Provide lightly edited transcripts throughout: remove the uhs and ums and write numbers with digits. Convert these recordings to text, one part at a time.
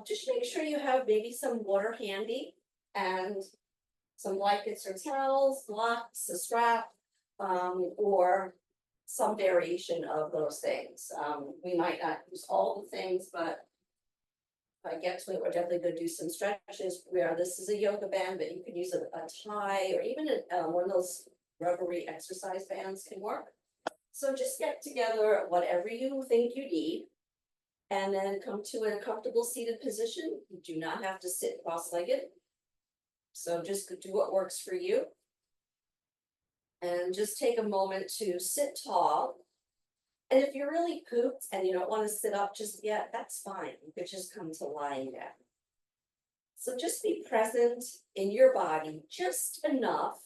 just make sure you have maybe some water handy and some blankets or towels, blocks, a strap, or some variation of those things. We might not use all the things, but if I get to it, we're definitely gonna do some stretches where this is a yoga band, but you could use a tie or even one of those rubbery exercise bands can work. So just get together whatever you think you need. And then come to a comfortable seated position. You do not have to sit cross-legged. So just do what works for you. And just take a moment to sit tall. And if you're really pooped and you don't want to sit up just yet, that's fine. You could just come to lying down. So just be present in your body just enough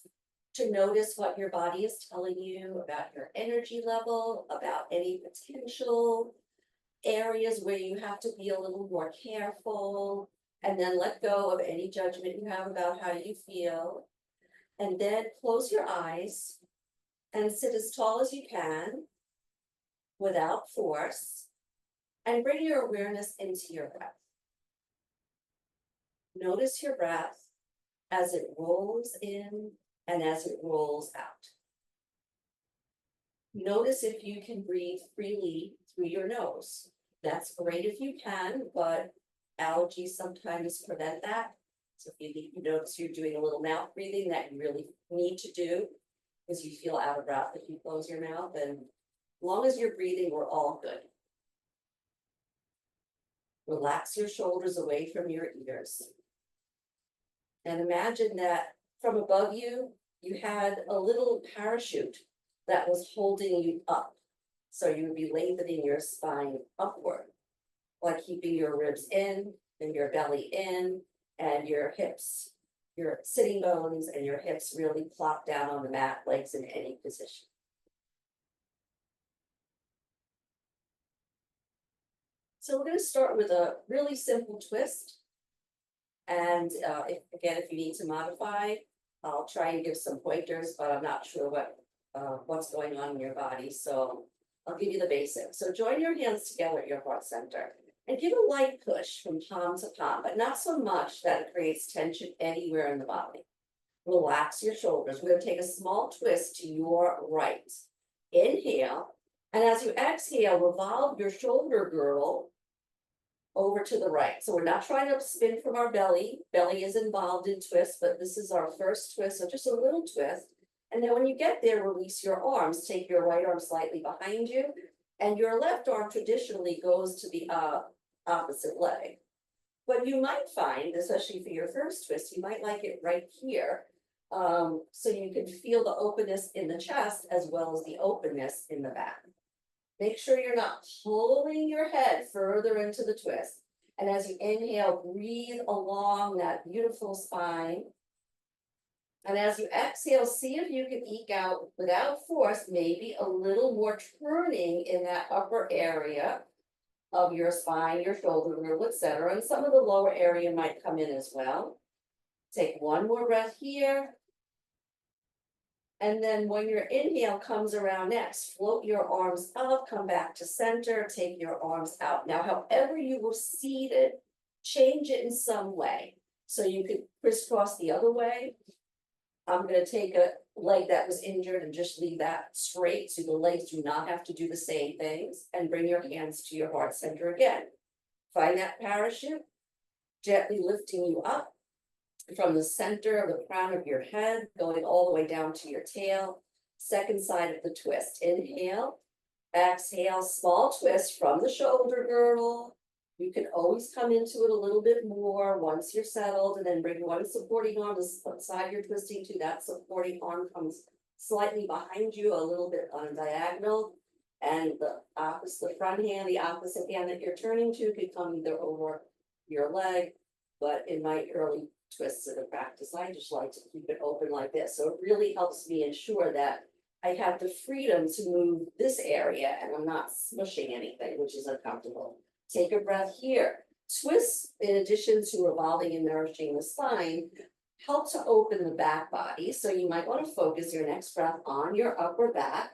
to notice what your body is telling you about your energy level, about any potential areas where you have to be a little more careful, and then let go of any judgment you have about how you feel. And then close your eyes and sit as tall as you can without force, and bring your awareness into your breath. Notice your breath as it rolls in and as it rolls out. Notice if you can breathe freely through your nose. That's great if you can, but allergies sometimes prevent that. So if you notice you're doing a little mouth breathing that you really need to do because you feel out of breath if you close your mouth, and as long as you're breathing, we're all good. Relax your shoulders away from your ears. And imagine that from above you, you had a little parachute that was holding you up. So you would be lengthening your spine upward, like keeping your ribs in and your belly in, and your hips, your sitting bones and your hips really plop down on the mat, legs in any position. So we're going to start with a really simple twist. And if you need to modify, I'll try and give some pointers, but I'm not sure what's going on in your body. So I'll give you the basics. So join your hands together at your heart center and give a light push from palm to palm, but not so much that it creates tension anywhere in the body. Relax your shoulders. We're going to take a small twist to your right. Inhale, and as you exhale, revolve your shoulder girdle over to the right. So we're not trying to spin from our belly. Belly is involved in twists, but this is our first twist, so just a little twist. And then when you get there, release your arms. Take your right arm slightly behind you, and your left arm traditionally goes to the opposite leg. But you might find, especially for your first twist, you might like it right here. So you can feel the openness in the chest as well as the openness in the back. Make sure you're not pulling your head further into the twist. And as you inhale, breathe along that beautiful spine. And as you exhale, see if you can eke out without force, maybe a little more turning in that upper area of your spine, your shoulder girdle, etc. And some of the lower area might come in as well. Take one more breath here. And then when your inhale comes around next, float your arms up, come back to center, take your arms out. Now, however you were seated, change it in some way. So you could crisscross the other way. I'm going to take a leg that was injured and just leave that straight so the legs do not have to do the same things, and bring your hands to your heart center again. Find that parachute, gently lifting you up from the center of the crown of your head, going all the way down to your tail. Second side of the twist. Inhale, exhale, small twist from the shoulder girdle. You can always come into it a little bit more once you're settled, and then bring one supporting arm to the side you're twisting to. That supporting arm comes slightly behind you, a little bit on a diagonal, and the front hand, the opposite hand that you're turning to could come either over your leg, but in my early twists of the practice, I just like to keep it open like this. So it really helps me ensure that I have the freedom to move this area and I'm not smushing anything, which is uncomfortable. Take a breath here. Twists, in addition to revolving and nourishing the spine, help to open the back body. So you might want to focus your next breath on your upper back.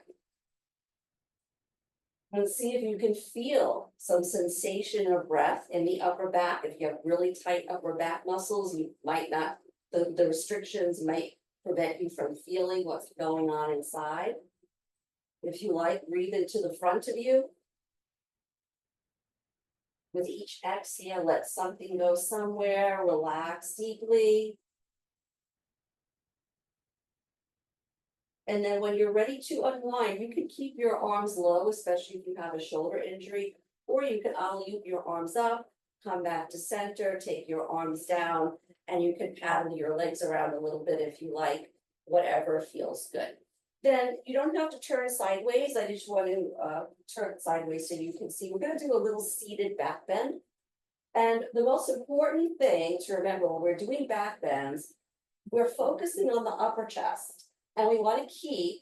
And see if you can feel some sensation of breath in the upper back. If you have really tight upper back muscles, you might not, the restrictions might prevent you from feeling what's going on inside. If you like, breathe into the front of you. With each exhale, let something go somewhere, relax deeply. And then when you're ready to unwind, you can keep your arms low, especially if you have a shoulder injury, or you can alley-oop your arms up, come back to center, take your arms down, and you can paddle your legs around a little bit if you like, whatever feels good. Then you don't have to turn sideways. I just want to turn sideways so you can see. We're going to do a little seated back bend. And the most important thing to remember when we're doing back bends, we're focusing on the upper chest. And we want to keep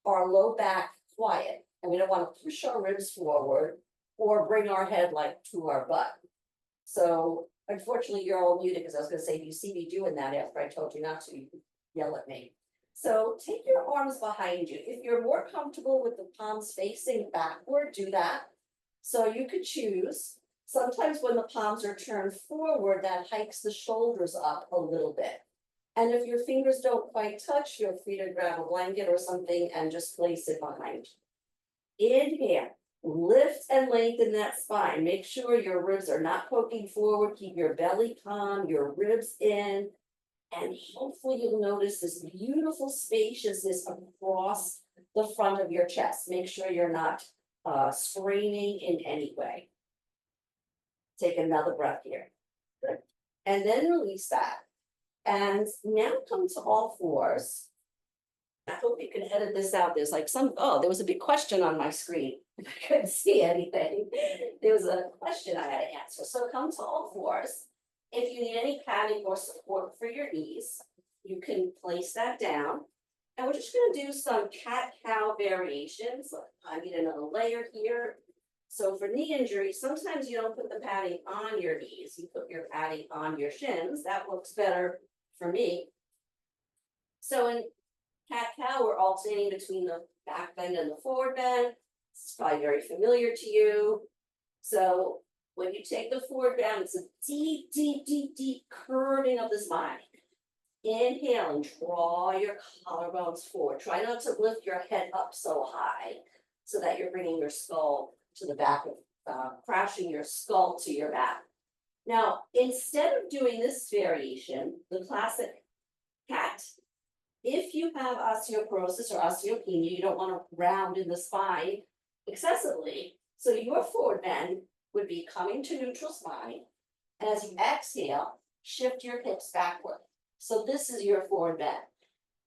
our low back quiet, and we don't want to push our ribs forward or bring our head like to our butt. So unfortunately, you're all muted because I was going to say, if you see me doing that after I told you not to, you can yell at me. So take your arms behind you. If you're more comfortable with the palms facing backward, do that. So you could choose. Sometimes when the palms are turned forward, that hikes the shoulders up a little bit. And if your fingers don't quite touch, feel free to grab a blanket or something and just place it behind you. Inhale, lift and lengthen that spine. Make sure your ribs are not poking forward. Keep your belly calm, your ribs in. And hopefully you'll notice this beautiful spaciousness across the front of your chest. Make sure you're not straining in any way. Take another breath here. Good. And then release that. And now come to all fours. I hope you can edit this out. There's like there was a big question on my screen. I couldn't see anything. There was a question I had to answer. So come to all fours. If you need any padding or support for your knees, you can place that down. And we're just going to do some cat-cow variations. I need another layer here. So for knee injury, sometimes you don't put the padding on your knees. You put your padding on your shins. That looks better for me. So in cat-cow, we're alternating between the back bend and the forward bend. This is probably very familiar to you. So when you take the forward bend, it's a deep, deep, deep, deep curving of the spine. Inhale and draw your collarbones forward. Try not to lift your head up so high so that you're bringing your skull to the back of, crashing your skull to your back. Now, instead of doing this variation, the classic cat, if you have osteoporosis or osteopenia, you don't want to round in the spine excessively. So your forward bend would be coming to neutral spine. And as you exhale, shift your hips backward. So this is your forward bend.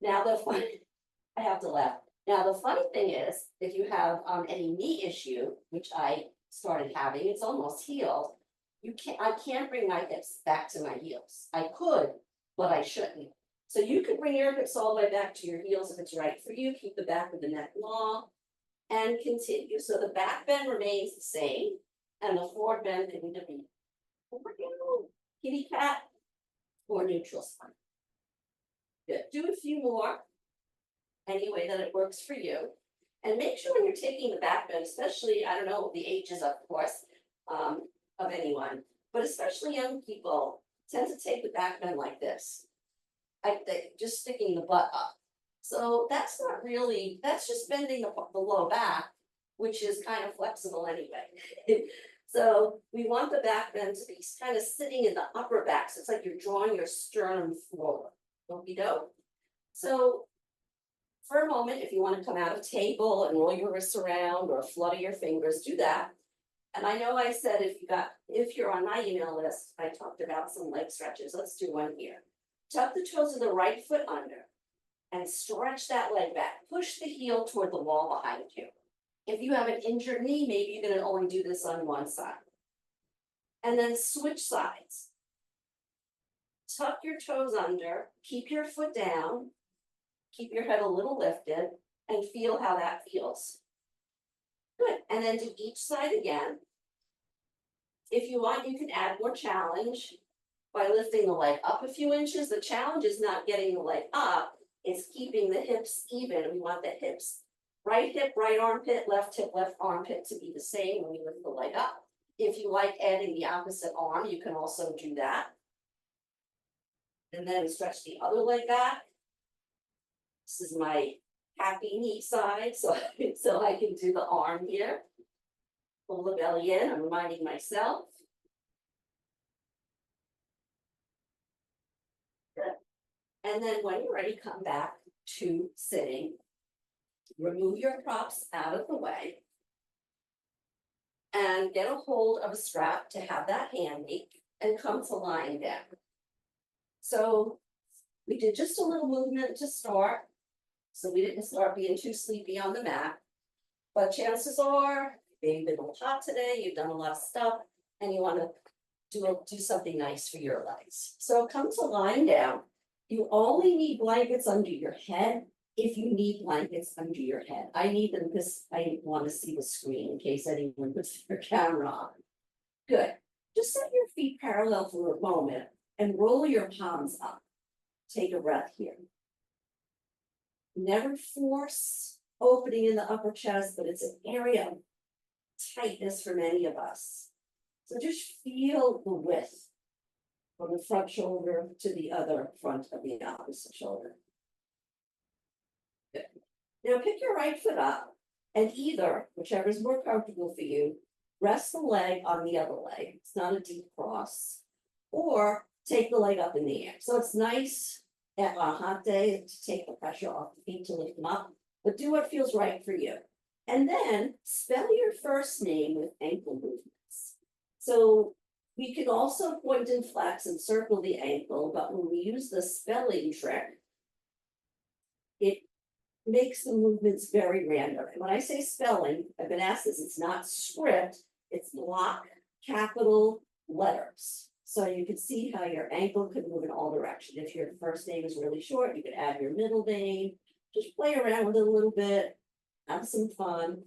Now I have to laugh. Now the funny thing is, if you have any knee issue, which I started having, it's almost healed. I can't bring my hips back to my heels. I could, but I shouldn't. So you could bring your hips all the way back to your heels if it's right for you. Keep the back of the neck long and continue. So the back bend remains the same, and the forward bend can either be kitty cat or neutral spine. Good. Do a few more, any way that it works for you. And make sure when you're taking the back bend, especially, I don't know the ages, of course, of anyone, but especially young people tend to take the back bend like this. Just sticking the butt up. So that's not really, that's just bending the low back, which is kind of flexible anyway. So we want the back bend to be kind of sitting in the upper back. So it's like you're drawing your sternum forward. Okey-doke. So for a moment, if you want to come out of table and roll your wrists around or flutter your fingers, do that. And I know I said if you're on my email list, I talked about some leg stretches. Let's do one here. Tuck the toes of the right foot under and stretch that leg back. Push the heel toward the wall behind you. If you have an injured knee, maybe you're going to only do this on one side. And then switch sides. Tuck your toes under, keep your foot down, keep your head a little lifted, and feel how that feels. Good, and then do each side again. If you want, you can add more challenge by lifting the leg up a few inches. The challenge is not getting the leg up, it's keeping the hips even. We want the hips right hip, right armpit, left hip, left armpit to be the same when you lift the leg up. If you like adding the opposite arm, you can also do that. And then stretch the other leg back. This is my happy knee side, so I can do the arm here. Pull the belly in, I'm reminding myself. Good. And then when you're ready, come back to sitting. Remove your props out of the way. And get a hold of a strap to have that handy and come to lying down. So we did just a little movement to start. So we didn't start being too sleepy on the mat. But chances are, maybe been a little hot today, you've done a lot of stuff, and you want to do something nice for your legs. So come to lying down. You only need blankets under your head if you need blankets under your head. I need them because I want to see the screen in case anyone puts their camera on. Good. Just set your feet parallel for a moment and roll your palms up. Take a breath here. Never force opening in the upper chest, but it's an area of tightness for many of us. So just feel the width from the front shoulder to the other front of the opposite shoulder. Good. Now pick your right foot up and either, whichever is more comfortable for you, rest the leg on the other leg. It's not a deep cross. Or take the leg up in the air. So it's nice at a hot day to take the pressure off the feet to lift them up, but do what feels right for you. And then spell your first name with ankle movements. So we can also point and flex and circle the ankle, but when we use the spelling trick, it makes the movements very random. And when I say spelling, I've been asked this, it's not script, it's block capital letters. So you can see how your ankle could move in all directions. If your first name is really short, you could add your middle name. Just play around with it a little bit, have some fun.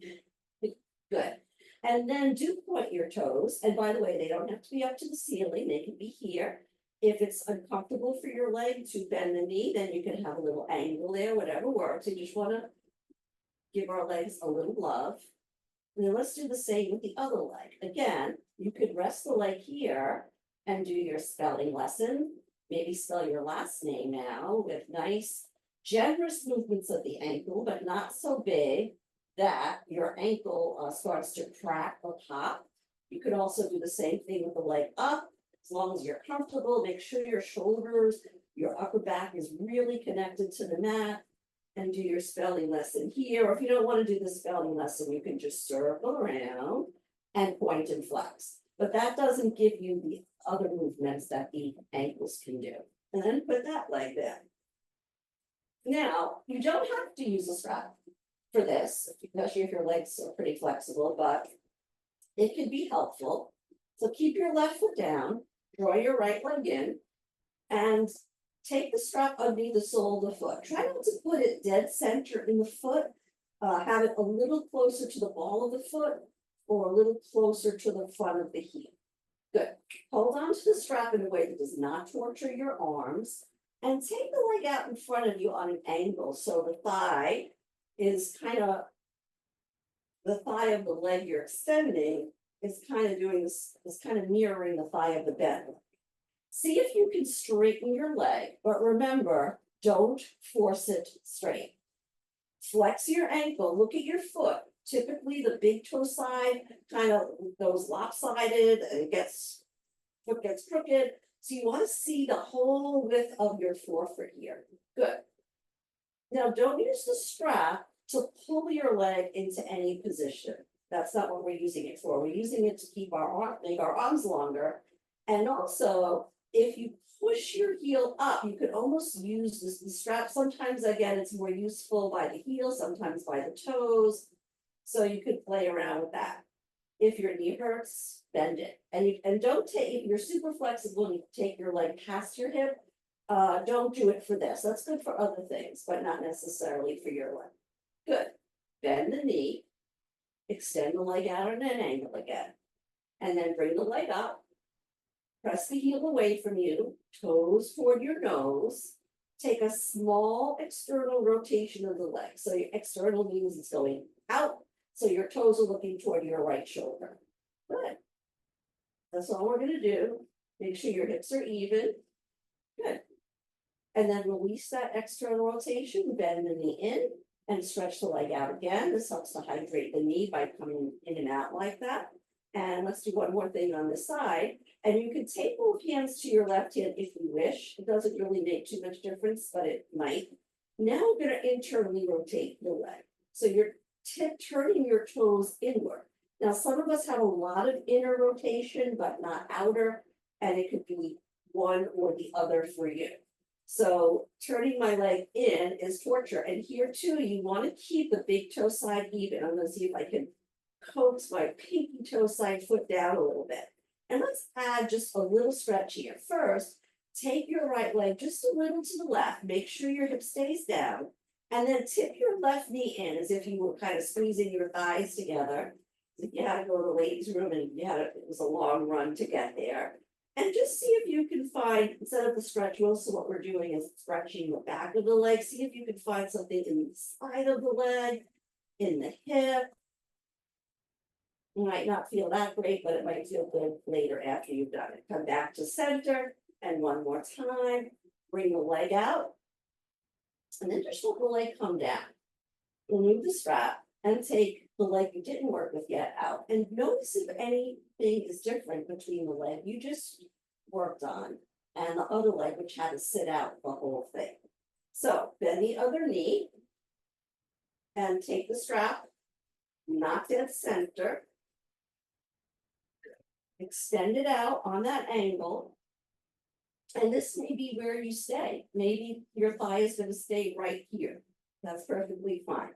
Good. And then do point your toes. And by the way, they don't have to be up to the ceiling. They can be here. If it's uncomfortable for your leg to bend the knee, then you can have a little angle there, whatever works. You just want to give our legs a little love. And then let's do the same with the other leg. Again, you could rest the leg here and do your spelling lesson. Maybe spell your last name now with nice, generous movements of the ankle, but not so big that your ankle starts to crack or pop. You could also do the same thing with the leg up. As long as you're comfortable, make sure your shoulders, your upper back is really connected to the mat, and do your spelling lesson here. Or if you don't want to do the spelling lesson, you can just circle around and point and flex. But that doesn't give you the other movements that the ankles can do. And then put that leg there. Now, you don't have to use a strap for this, especially if your legs are pretty flexible, but it can be helpful. So keep your left foot down, draw your right leg in, and take the strap underneath the sole of the foot. Try not to put it dead center in the foot. Have it a little closer to the ball of the foot or a little closer to the front of the heel. Good. Hold on to the strap in a way that does not torture your arms, and take the leg out in front of you on an angle so the thigh is the thigh of the leg you're extending is kind of doing this, is kind of mirroring the thigh of the bend. See if you can straighten your leg, but remember, don't force it straight. Flex your ankle, look at your foot. Typically the big toe side kind of goes lopsided and foot gets crooked. So you want to see the whole width of your forefoot here. Good. Now don't use the strap to pull your leg into any position. That's not what we're using it for. We're using it to keep make our arms longer. And also, if you push your heel up, you could almost use the strap. Sometimes, again, it's more useful by the heel, sometimes by the toes. So you could play around with that. If your knee hurts, bend it. And don't take, if you're super flexible and you take your leg past your hip, don't do it for this. That's good for other things, but not necessarily for your leg. Good. Bend the knee, extend the leg out at an angle again, and then bring the leg up. Press the heel away from you, toes toward your nose, take a small external rotation of the leg. So your external means it's going out, so your toes are looking toward your right shoulder. Good. That's all we're gonna do. Make sure your hips are even. Good. And then release that external rotation, bend the knee in and stretch the leg out again. This helps to hydrate the knee by coming in and out like that. And let's do one more thing on the side. And you can take both hands to your left hand if you wish. It doesn't really make too much difference, but it might. Now we're going to internally rotate the leg. So you're turning your toes inward. Now, some of us have a lot of inner rotation, but not outer, and it could be one or the other for you. So turning my leg in is torture. And here too, you want to keep the big toe side even. I'm going to see if I can coax my pinky toe side foot down a little bit. And let's add just a little stretch here. First, take your right leg just a little to the left. Make sure your hip stays down. And then tip your left knee in as if you were kind of squeezing your thighs together. If you had to go to the ladies' room and it was a long run to get there. And just see if you can find, instead of the stretch, most of what we're doing is stretching the back of the leg. See if you can find something in the side of the leg, in the hip. You might not feel that great, but it might feel good later after you've done it. Come back to center, and one more time. Bring the leg out. And then just let the leg come down. Remove the strap and take the leg you didn't work with yet out. And notice if anything is different between the leg you just worked on and the other leg, which had to sit out the whole thing. So bend the other knee and take the strap, not dead center. Extend it out on that angle. And this may be where you stay. Maybe your thigh is going to stay right here. That's perfectly fine.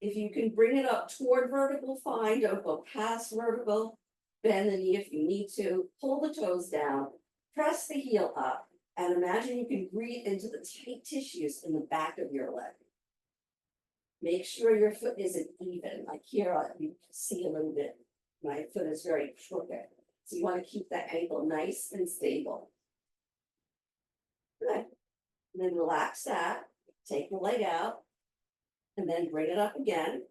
If you can bring it up toward vertical, fine. Don't go past vertical. Bend the knee if you need to. Pull the toes down. Press the heel up. And imagine you can breathe into the tight tissues in the back of your leg. Make sure your foot isn't even. Like here, you can see a little bit. My foot is very crooked. So you want to keep that ankle nice and stable. Good. And then relax that. Take the leg out. And then bring it up again.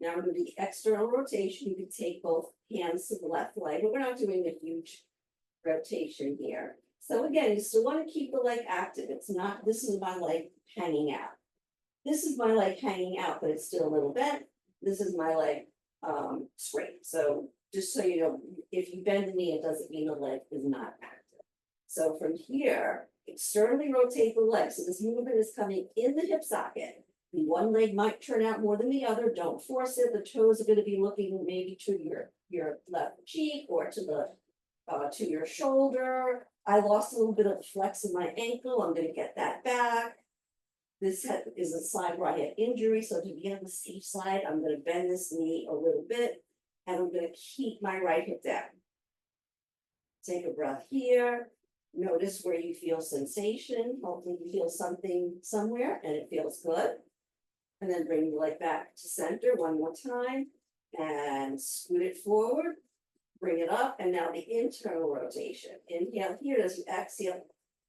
Now we're going to do the external rotation. You can take both hands to the left leg, but we're not doing a huge rotation here. So again, you still want to keep the leg active. It's not, this is my leg hanging out. This is my leg hanging out, but it's still a little bent. This is my leg straight. So just so you know, if you bend the knee, it doesn't mean the leg is not active. So from here, externally rotate the leg. So this movement is coming in the hip socket. One leg might turn out more than the other. Don't force it. The toes are going to be looking maybe to your left cheek or to your shoulder. I lost a little bit of flex in my ankle. I'm going to get that back. This is a side where I had injury, so to be on the safe side, I'm going to bend this knee a little bit, and I'm going to keep my right hip down. Take a breath here. Notice where you feel sensation. Hopefully you feel something somewhere, and it feels good. And then bring the leg back to center one more time and scoot it forward, bring it up, and now the internal rotation. Inhale here as you exhale,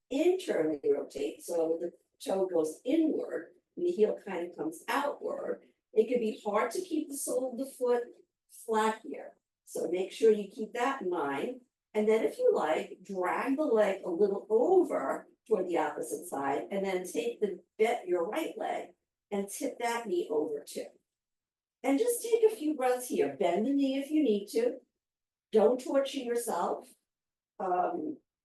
internally rotate. So the toe goes inward and the heel kind of comes outward. It can be hard to keep the sole of the foot flat here. So make sure you keep that in mind. And then if you like, drag the leg a little over toward the opposite side and then take your right leg and tip that knee over too. And just take a few breaths here. Bend the knee if you need to. Don't torture yourself.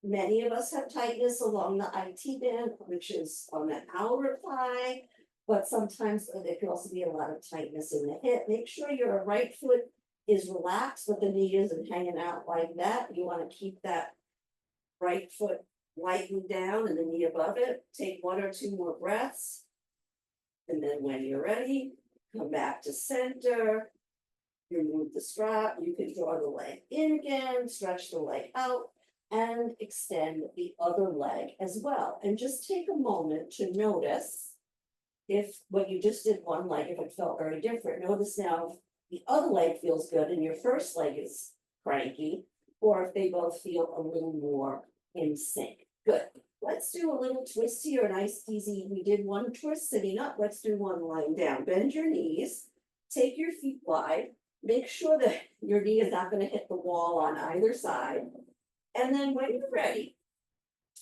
Many of us have tightness along the IT band, which is on the outer thigh, but sometimes there can also be a lot of tightness in the hip. Make sure your right foot is relaxed, but the knee isn't hanging out like that. You want to keep that right foot lightly down and the knee above it. Take one or two more breaths. And then when you're ready, come back to center, remove the strap. You can draw the leg in again, stretch the leg out, and extend the other leg as well. And just take a moment to notice if what you just did one leg, if it felt very different. Notice now if the other leg feels good and your first leg is cranky, or if they both feel a little more in sync. Good. Let's do a little twist here, a nice easy. We did one twist sitting up. Let's do one lying down. Bend your knees, take your feet wide, make sure that your knee is not going to hit the wall on either side. And then when you're ready,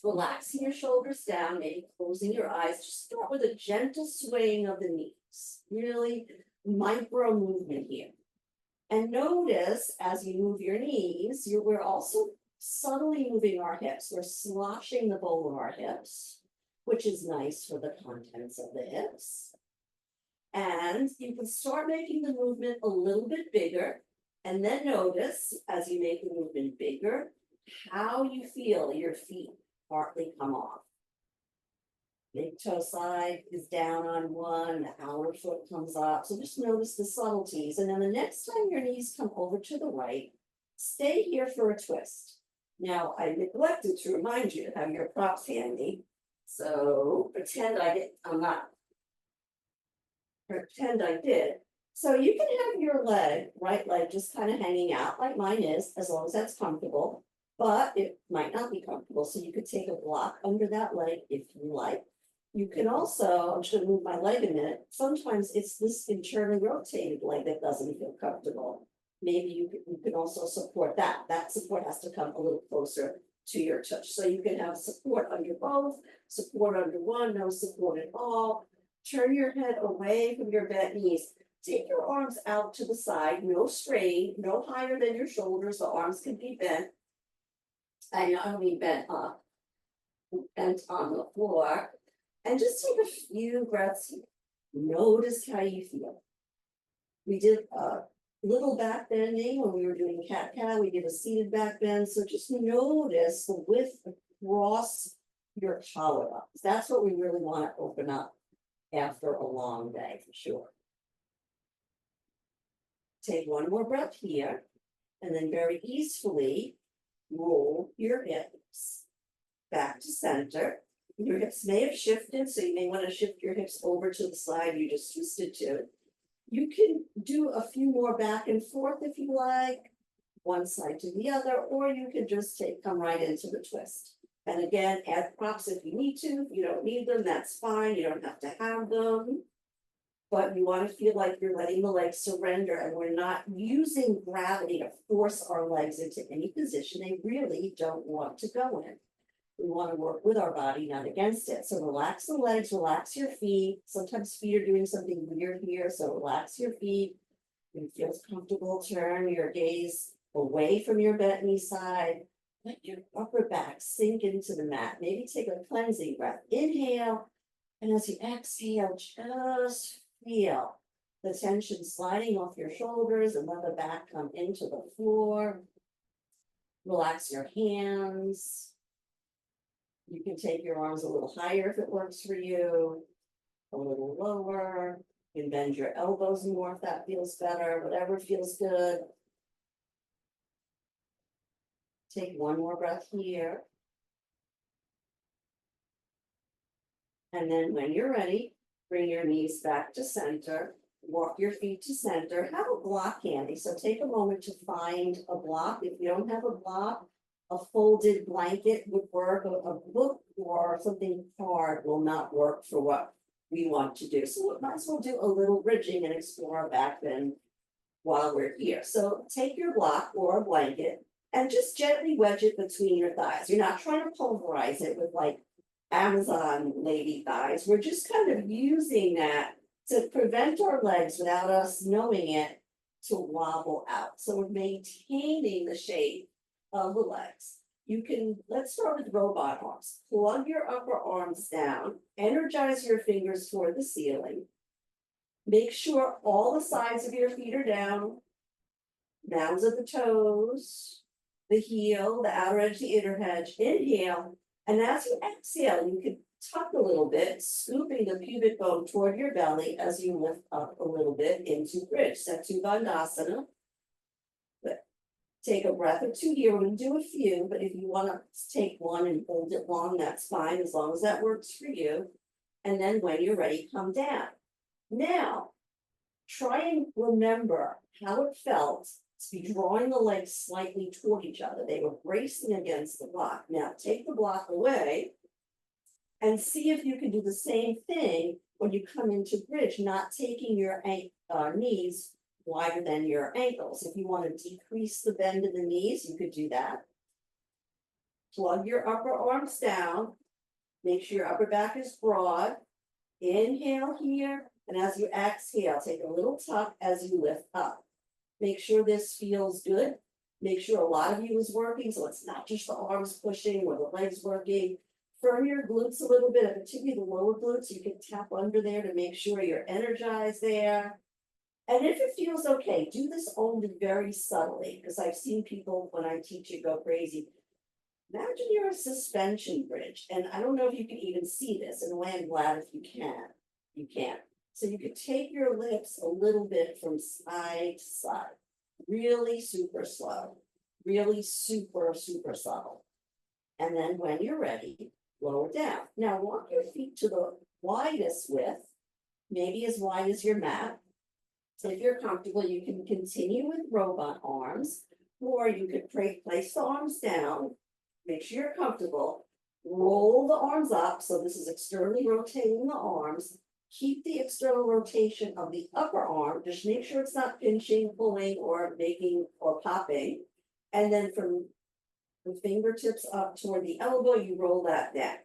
relaxing your shoulders down, maybe closing your eyes. Just start with a gentle swaying of the knees. Really micro movement here. And notice as you move your knees, we're also subtly moving our hips. We're sloshing the bowl of our hips, which is nice for the contents of the hips. And you can start making the movement a little bit bigger. And then notice as you make the movement bigger, how you feel your feet partly come off. Big toe side is down on one, the outer foot comes up. So just notice the subtleties. And then the next time your knees come over to the right, stay here for a twist. Now, I neglected to remind you to have your props handy. So pretend I did. So you can have your leg, right leg, just kind of hanging out like mine is, as long as that's comfortable. But it might not be comfortable. So you could take a block under that leg if you like. You can also, I'm just gonna move my leg a minute. Sometimes it's this internally rotated leg that doesn't feel comfortable. Maybe you can also support that. That support has to come a little closer to your touch. So you can have support under both, support under one, no support at all. Turn your head away from your bent knees. Take your arms out to the side, no strain, no higher than your shoulders. The arms can be bent. I don't mean bent up, bent on the floor. And just take a few breaths here. Notice how you feel. We did a little back bending when we were doing cat-cow. We did a seated back bend. So just notice the width across your collarbone. That's what we really want to open up after a long day, for sure. Take one more breath here, and then very easily roll your hips back to center. Your hips may have shifted, so you may want to shift your hips over to the side you just twisted to. You can do a few more back and forth if you like, one side to the other, or you can just come right into the twist. And again, add props if you need to. If you don't need them, that's fine. You don't have to have them. But you want to feel like you're letting the legs surrender, and we're not using gravity to force our legs into any position they really don't want to go in. We want to work with our body, not against it. So relax the legs, relax your feet. Sometimes feet are doing something weird here, so relax your feet. If it feels comfortable, turn your gaze away from your bent knee side. Let your upper back sink into the mat. Maybe take a cleansing breath. Inhale, and as you exhale, just feel the tension sliding off your shoulders and let the back come into the floor. Relax your hands. You can take your arms a little higher if it works for you, a little lower. You can bend your elbows more if that feels better, whatever feels good. Take one more breath here. And then when you're ready, bring your knees back to center, walk your feet to center, have a block handy. So take a moment to find a block. If you don't have a block, a folded blanket would work, a book or something hard will not work for what we want to do. So we might as well do a little bridging and explore our back bend while we're here. So take your block or a blanket and just gently wedge it between your thighs. You're not trying to pulverize it with like Amazon lady thighs. We're just kind of using that to prevent our legs without us knowing it to wobble out. So we're maintaining the shape of the legs. You can, let's start with robot arms. Plug your upper arms down, energize your fingers toward the ceiling. Make sure all the sides of your feet are down, mounds of the toes, the heel, the outer edge, the inner edge. Inhale, and as you exhale, you can tuck a little bit, scooping the pubic bone toward your belly as you lift up a little bit into bridge, Setu Bandhasana. Take a breath or two here. We're going to do a few, but if you want to take one and hold it long, that's fine, as long as that works for you. And then when you're ready, come down. Now, try and remember how it felt to be drawing the legs slightly toward each other. They were bracing against the block. Now, take the block away And see if you can do the same thing when you come into bridge, not taking your knees wider than your ankles. If you want to decrease the bend in the knees, you could do that. Plug your upper arms down. Make sure your upper back is broad. Inhale here, and as you exhale, take a little tuck as you lift up. Make sure this feels good. Make sure a lot of you is working, so it's not just the arms pushing or the legs working. Firm your glutes a little bit, particularly the lower glutes. You can tap under there to make sure you're energized there. And if it feels okay, do this only very subtly, because I've seen people when I teach it go crazy. Imagine you're a suspension bridge, and I don't know if you can even see this. In a way, I'm glad if you can. You can. So you could take your lips a little bit from side to side. Really super slow. Really super, super subtle. And then when you're ready, lower down. Now walk your feet to the widest width, maybe as wide as your mat. So if you're comfortable, you can continue with robot arms, or you could place the arms down, make sure you're comfortable, roll the arms up, so this is externally rotating the arms, keep the external rotation of the upper arm, just make sure it's not pinching, pulling, or making, or popping, and then from the fingertips up toward the elbow, you roll that down.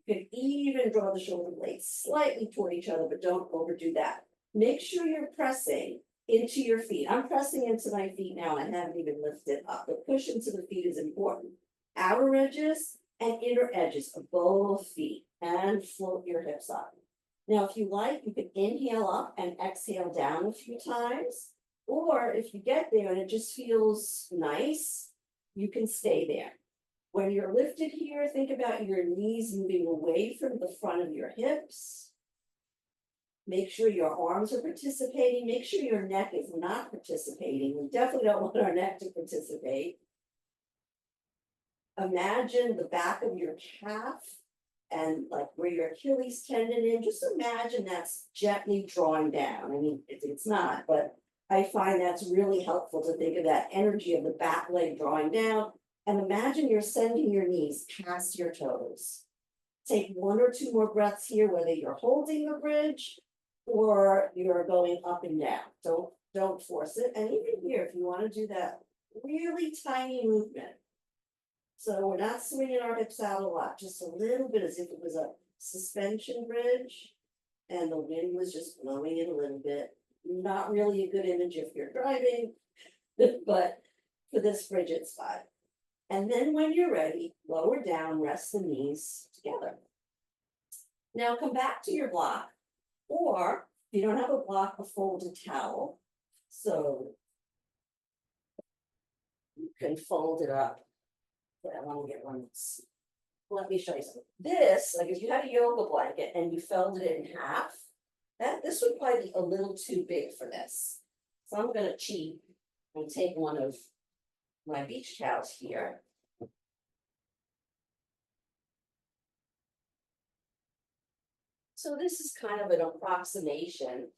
You can even draw the shoulder blades slightly toward each other, but don't overdo that. Make sure you're pressing into your feet. I'm pressing into my feet now and I haven't even lifted up. The push into the feet is important. Outer edges and inner edges of both feet, and float your hips up. Now, if you like, you can inhale up and exhale down a few times. Or if you get there and it just feels nice, you can stay there. When you're lifted here, think about your knees moving away from the front of your hips. Make sure your arms are participating. Make sure your neck is not participating. We definitely don't want our neck to participate. Imagine the back of your calf and like where your Achilles tendon is. Just imagine that's gently drawing down. I mean, it's not, but I find that's really helpful to think of that energy of the back leg drawing down. And imagine you're sending your knees past your toes. Take 1 or 2 more breaths here, whether you're holding the bridge or you're going up and down. Don't force it. And even here, if you want to do that really tiny movement. So we're not swinging our hips out a lot, just a little bit as if it was a suspension bridge and the wind was just blowing it a little bit. Not really a good image if you're driving, but for this bridge, it's fine. And then when you're ready, lower down, rest the knees together. Now come back to your block, or if you don't have a block, a folded towel. So you can fold it up. But I want to get one. Let me show you something. This, like if you had a yoga blanket and you folded it in half, this would probably be a little too big for this. So I'm going to cheat and take one of my beach towels here. So this is kind of an approximation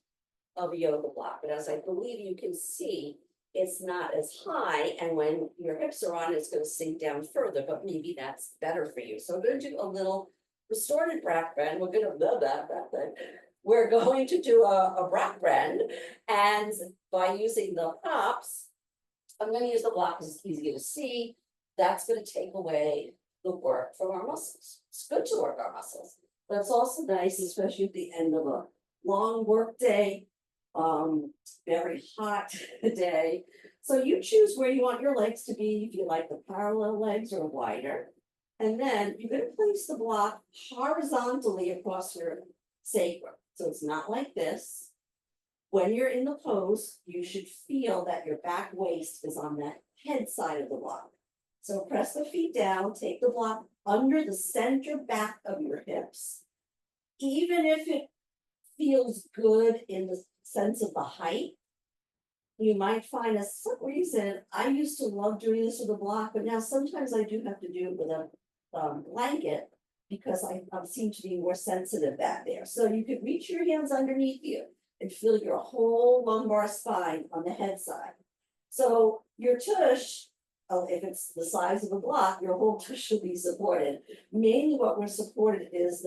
of a yoga block, but as I believe you can see, it's not as high, and when your hips are on, it's going to sink down further, but maybe that's better for you. So I'm going to do a little restorative back bend. We're going to do a back bend, and by using the props, I'm going to use the block because it's easy to see. That's going to take away the work from our muscles. It's good to work our muscles, but it's also nice, especially at the end of a long work day. Very hot day. So you choose where you want your legs to be, if you like the parallel legs or wider. And then you're going to place the block horizontally across your sacrum. So it's not like this. When you're in the pose, you should feel that your back waist is on the head side of the block. So press the feet down, take the block under the center back of your hips. Even if it feels good in the sense of the height, you might find for some reason, I used to love doing this with a block, but now sometimes I do have to do it with a blanket because I seem to be more sensitive back there. So you could reach your hands underneath you and feel your whole lumbar spine on the head side. So your tush if it's the size of a block, your whole tush should be supported. Mainly what we're supported is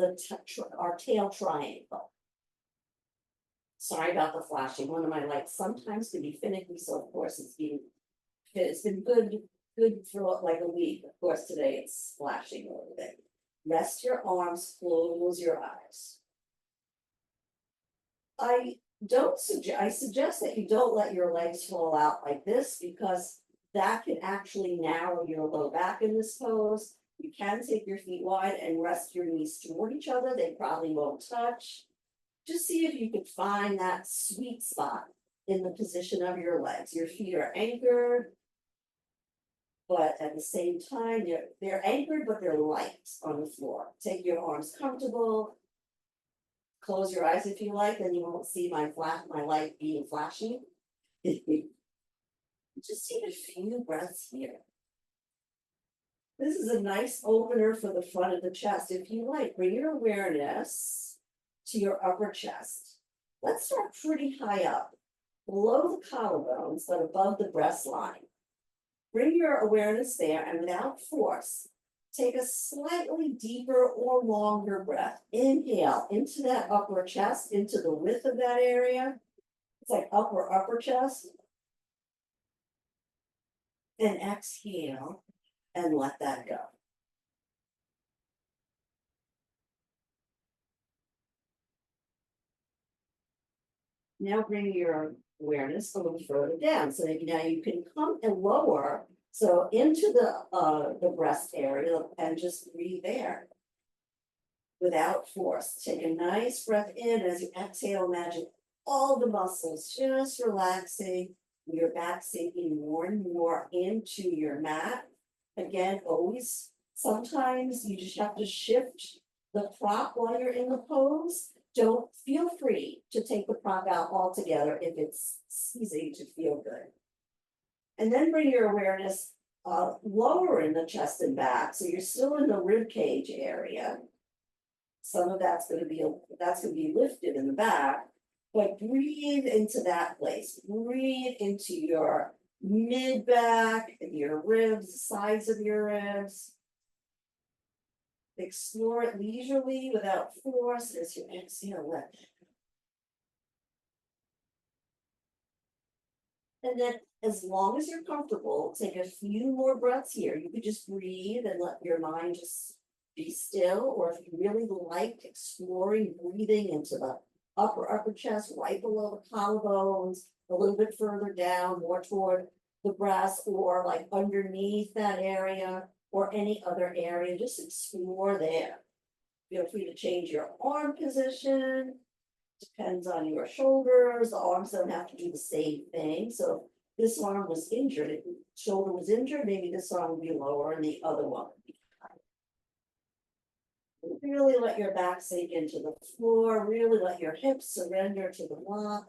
our tail triangle. Sorry about the flashing, one of my lights sometimes can be finicky, so of course it's been good for like a week. Of course, today it's flashing a little bit. Rest your arms, close your eyes. I suggest that you don't let your legs fall out like this because that can actually narrow your low back in this pose. You can take your feet wide and rest your knees toward each other. They probably won't touch. Just see if you can find that sweet spot in the position of your legs. Your feet are anchored, but at the same time, they're anchored, but they're light on the floor. Take your arms comfortable. Close your eyes if you like, then you won't see my light being flashy. Just take a few breaths here. This is a nice opener for the front of the chest. If you like, bring your awareness to your upper chest. Let's start pretty high up, below the collarbones, but above the breast line. Bring your awareness there and without force, take a slightly deeper or longer breath. Inhale into that upper chest, into the width of that area. It's like upper chest. And exhale and let that go. Now bring your awareness a little further down. So maybe now you can come and lower, so into the breast area and just breathe there without force. Take a nice breath in. As you exhale, imagine all the muscles just relaxing, your back sinking more and more into your mat. Again, always, sometimes you just have to shift the prop while you're in the pose. Don't feel free to take the prop out altogether if it's easy to feel good. And then bring your awareness lower in the chest and back, so you're still in the rib cage area. Some of that's going to be lifted in the back, but breathe into that place. Breathe into your mid back, your ribs, the sides of your ribs. Explore it leisurely without force as you exhale, let. And then as long as you're comfortable, take a few more breaths here. You could just breathe and let your mind just be still, or if you really like exploring breathing into the upper chest, right below the collarbones, a little bit further down, more toward the breast, or like underneath that area, or any other area, just explore there. Feel free to change your arm position. Depends on your shoulders. The arms don't have to do the same thing. So if this arm was injured, if the shoulder was injured, maybe this arm would be lower and the other one would be higher. Really let your back sink into the floor. Really let your hips surrender to the block.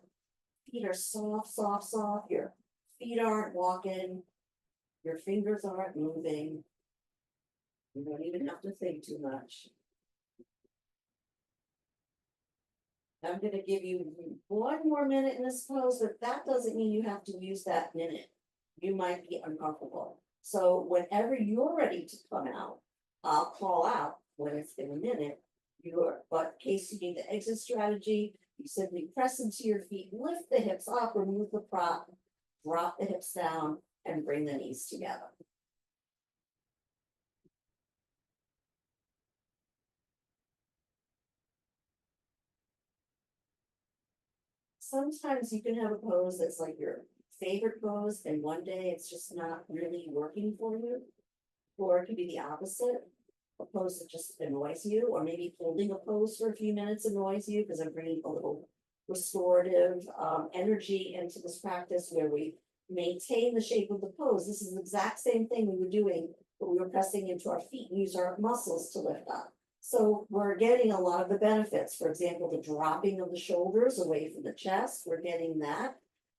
Feet are soft, soft, soft. Your feet aren't walking. Your fingers aren't moving. You don't even have to think too much. I'm going to give you one more minute in this pose, but that doesn't mean you have to use that minute. You might be uncomfortable. So whenever you're ready to come out, I'll call out when it's been a minute. But in case you need the exit strategy, you simply press into your feet, lift the hips up, remove the prop, drop the hips down, and bring the knees together. Sometimes you can have a pose that's like your favorite pose, and one day it's just not really working for you. Or it could be the opposite, a pose that just annoys you, or maybe holding a pose for a few minutes annoys you, because I'm bringing a little restorative energy into this practice where we maintain the shape of the pose. This is the exact same thing we were doing, but we were pressing into our feet and use our muscles to lift up. So we're getting a lot of the benefits. For example, the dropping of the shoulders away from the chest, we're getting that,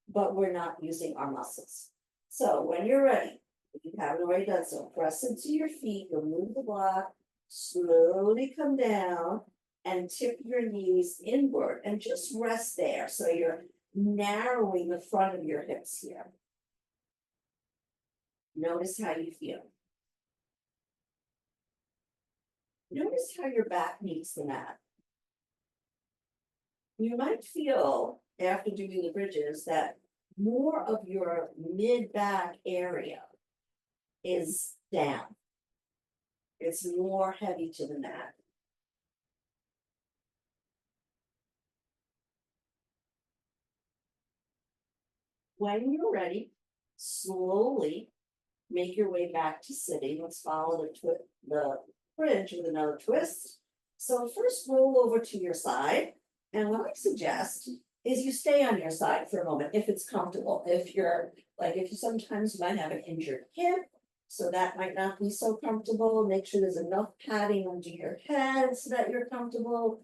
but we're not using our muscles. So when you're ready, if you haven't already done so, press into your feet, remove the block, slowly come down and tip your knees inward and just rest there. So you're narrowing the front of your hips here. Notice how you feel. Notice how your back meets the mat. You might feel after doing the bridges that more of your mid-back area is down. It's more heavy to the mat. When you're ready, slowly make your way back to sitting. Let's follow the bridge with another twist. So first roll over to your side. And what I suggest is you stay on your side for a moment if it's comfortable. If you're like, if you sometimes might have an injured hip, so that might not be so comfortable. Make sure there's enough padding under your head so that you're comfortable.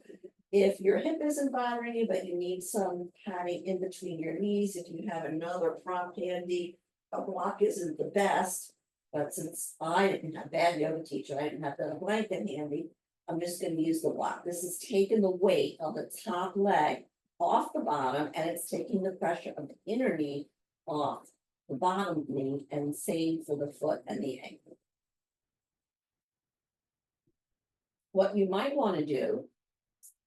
If your hip isn't bothering you, but you need some padding in between your knees, if you have another prop handy, a block isn't the best. But since I didn't have a bad yoga teacher, I didn't have the blanket handy, I'm just gonna use the block. This is taking the weight of the top leg off the bottom, and it's taking the pressure of the inner knee off the bottom knee, and same for the foot and the ankle. What you might wanna do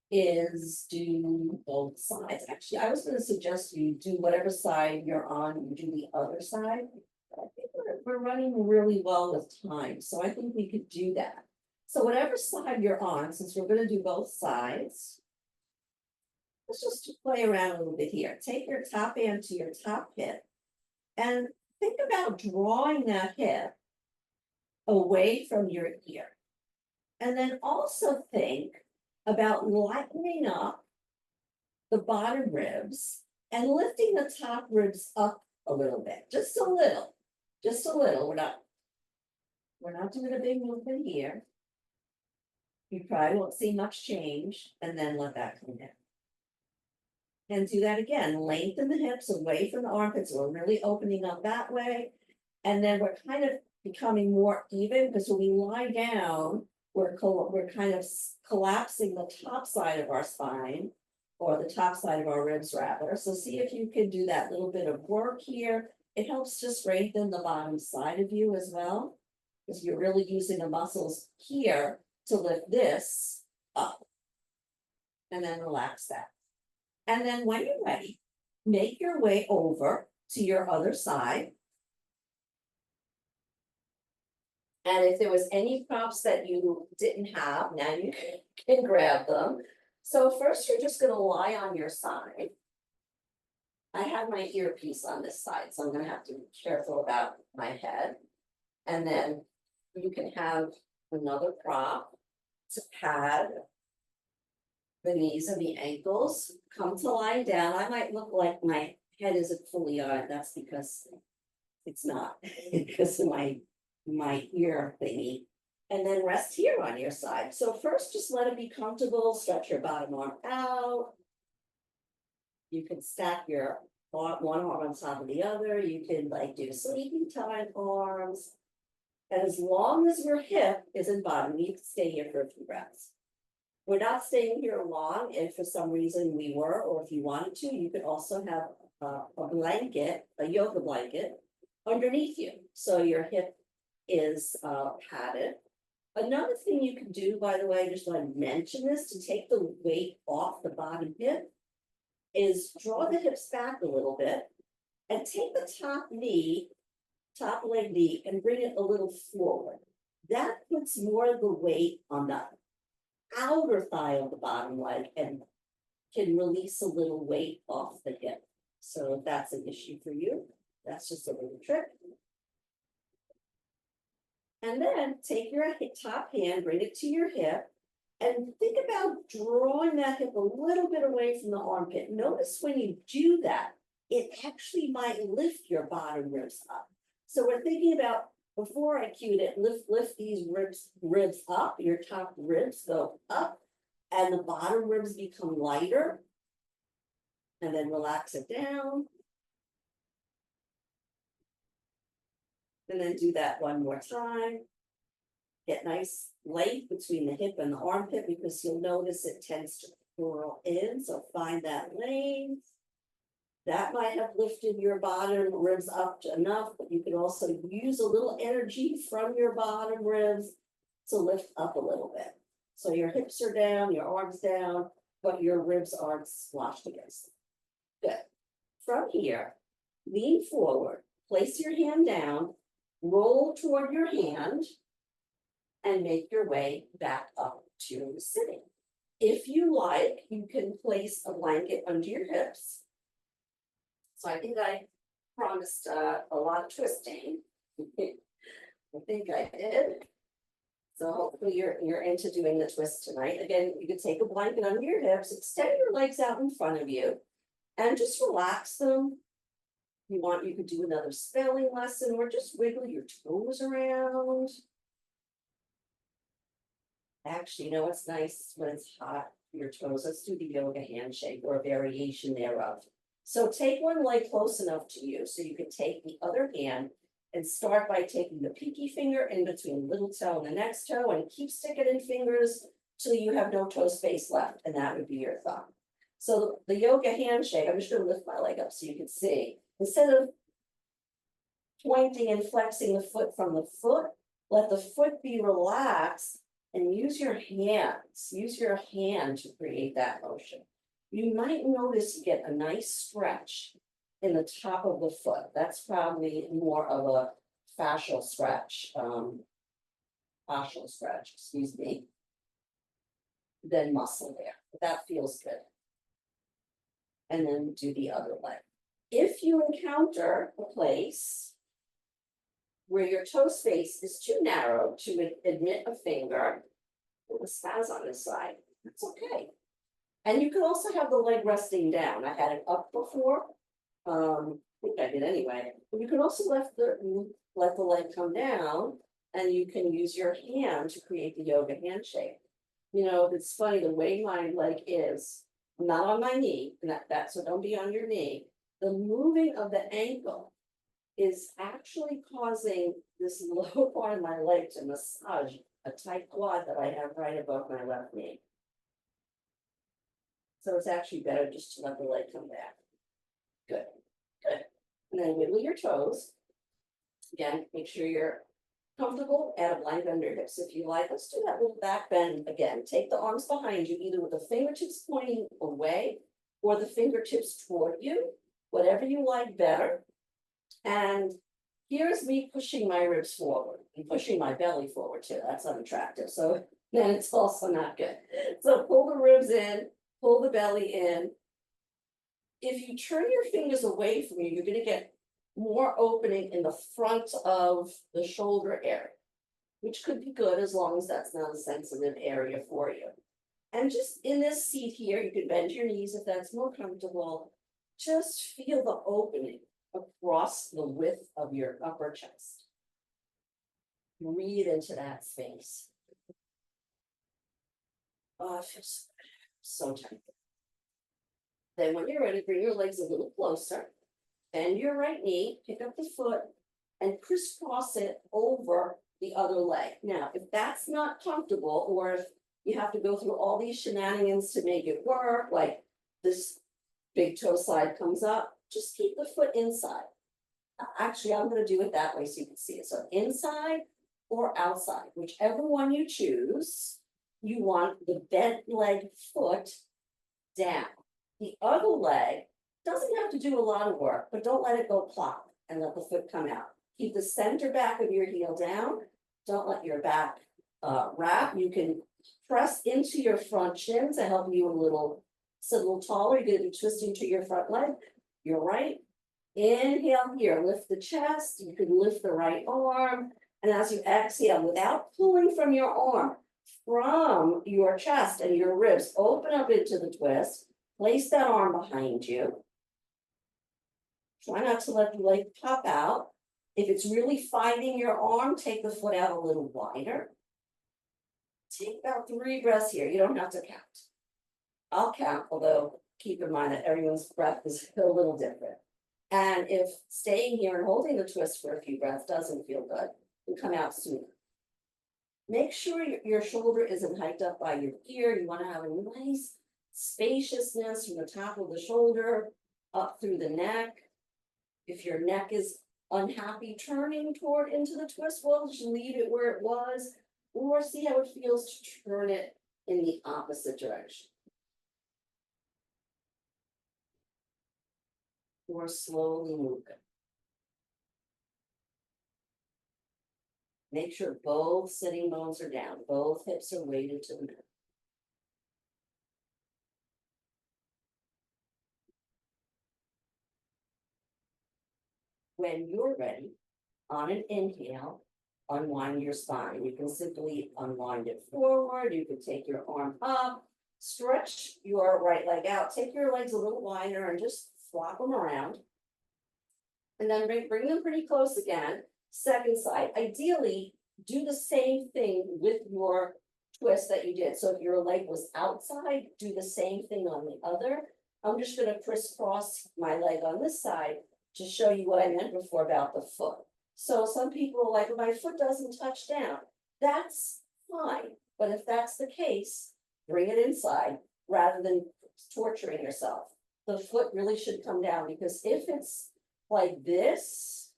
is do both sides. Actually, I was gonna suggest you do whatever side you're on, you do the other side. But I think we're running really well with time, so I think we could do that. So whatever side you're on, since we're gonna do both sides. Let's just play around a little bit here. Take your top hand to your top hip. And think about drawing that hip away from your ear. And then also think about lightening up the bottom ribs and lifting the top ribs up a little bit, just a little, just a little. We're not doing a big movement here. You probably won't see much change, and then let that come in. And do that again, lengthen the hips away from the armpits, we're really opening up that way. And then we're kind of becoming more even, because when we lie down, we're kind of collapsing the top side of our spine, or the top side of our ribs rather. So see if you can do that little bit of work here. It helps to strengthen the bottom side of you as well, because you're really using the muscles here to lift this up. And then relax that. And then when you're ready, make your way over to your other side. And if there was any props that you didn't have, now you can grab them. So first, you're just gonna lie on your side. I have my earpiece on this side, so I'm gonna have to be careful about my head. And then you can have another prop to pad the knees and the ankles. Come to lie down. I might look like my head isn't fully on, that's because it's not, because of my ear thingy. And then rest here on your side. So first, just let it be comfortable, stretch your bottom arm out. You can stack your one arm on top of the other. You can like do sleeping time arms. And as long as your hip isn't bottom, you can stay here for a few breaths. We're not staying here long if for some reason we were, or if you wanted to, you could also have a blanket, a yoga blanket underneath you. So your hip is padded. Another thing you can do, by the way, I just want to mention this, to take the weight off the bottom hip, is draw the hips back a little bit and take the top leg knee, and bring it a little forward. That puts more of the weight on the outer thigh of the bottom leg and can release a little weight off the hip. So if that's an issue for you, that's just a little trick. And then take your top hand, bring it to your hip, and think about drawing that hip a little bit away from the armpit. Notice when you do that, it actually might lift your bottom ribs up. So we're thinking about, before I cued it, lift these ribs up, your top ribs go up, and the bottom ribs become lighter. And then relax it down. And then do that one more time. Get nice length between the hip and the armpit, because you'll notice it tends to curl in, so find that length. That might have lifted your bottom ribs up to enough, but you can also use a little energy from your bottom ribs to lift up a little bit. So your hips are down, your arms down, but your ribs aren't squashed against them. Good. From here, lean forward, place your hand down, roll toward your hand, and make your way back up to sitting. If you like, you can place a blanket under your hips. So I think I promised a lot of twisting. I think I did. So hopefully you're into doing the twist tonight. Again, you could take a blanket under your hips, extend your legs out in front of you, and just relax them. If you want, you could do another spelling lesson or just wiggle your toes around. Actually, you know what's nice when it's hot for your toes? Let's do the yoga handshake or a variation thereof. So take one leg close enough to you so you can take the other hand and start by taking the pinky finger in between the little toe and the next toe and keep sticking in fingers till you have no toe space left, and that would be your thumb. So the yoga handshake, I'm just gonna lift my leg up so you can see. Instead of pointing and flexing the foot from the foot, let the foot be relaxed and use your hands, use your hand to create that motion. You might notice you get a nice stretch in the top of the foot. That's probably more of a fascial stretch, excuse me, than muscle there. But that feels good. And then do the other leg. If you encounter a place where your toe space is too narrow to admit a finger, with a spaz on this side, that's okay. And you can also have the leg resting down. I had it up before. I think I did anyway. But you can also let the leg come down, and you can use your hand to create the yoga handshake. You know, it's funny, the way my leg is, I'm not on my knee, and so don't be on your knee. The moving of the ankle is actually causing this lower part of my leg to massage a tight quad that I have right above my left knee. So it's actually better just to let the leg come back. Good, good. And then wiggle your toes. Again, make sure you're comfortable, add a blanket under your hips if you like. Let's do that little back bend again. Take the arms behind you, either with the fingertips pointing away or the fingertips toward you, whatever you like better. And here's me pushing my ribs forward and pushing my belly forward too. That's unattractive. So then it's also not good. So pull the ribs in, pull the belly in. If you turn your fingers away from you, you're going to get more opening in the front of the shoulder area, which could be good as long as that's not a sensitive area for you. And just in this seat here, you can bend your knees if that's more comfortable. Just feel the opening across the width of your upper chest. Breathe into that space. Oh, it feels so tight. Then when you're ready, bring your legs a little closer. Bend your right knee, pick up the foot, and crisscross it over the other leg. Now, if that's not comfortable, or if you have to go through all these shenanigans to make it work, like this big toe side comes up, just keep the foot inside. Actually, I'm going to do it that way so you can see it. So inside or outside, whichever one you choose, you want the bent leg foot down. The other leg doesn't have to do a lot of work, but don't let it go plop and let the foot come out. Keep the center back of your heel down. Don't let your back wrap. You can press into your front shin to help you sit a little taller. You're going to be twisting to your front leg. You're right. Inhale here, lift the chest. You can lift the right arm. And as you exhale, without pulling from your arm, from your chest and your ribs, open up into the twist. Place that arm behind you. Try not to let the leg pop out. If it's really fighting your arm, take the foot out a little wider. Take about 3 breaths here. You don't have to count. I'll count, although keep in mind that everyone's breath is a little different. And if staying here and holding the twist for a few breaths doesn't feel good, you come out sooner. Make sure your shoulder isn't hiked up by your ear. You want to have a nice spaciousness from the top of the shoulder up through the neck. If your neck is unhappy turning toward into the twist, well, just leave it where it was, or see how it feels to turn it in the opposite direction. Or slowly move it. Make sure both sitting bones are down, both hips are weighted to the mat. When you're ready, on an inhale, unwind your spine. You can simply unwind it forward. You can take your arm up, stretch your right leg out, take your legs a little wider and just flop them around. And then bring them pretty close again. Second side. Ideally, do the same thing with your twist that you did. So if your leg was outside, do the same thing on the other. I'm just going to crisscross my leg on this side to show you what I meant before about the foot. So some people are like, my foot doesn't touch down. That's fine. But if that's the case, bring it inside rather than torturing yourself. The foot really should come down, because if it's like this,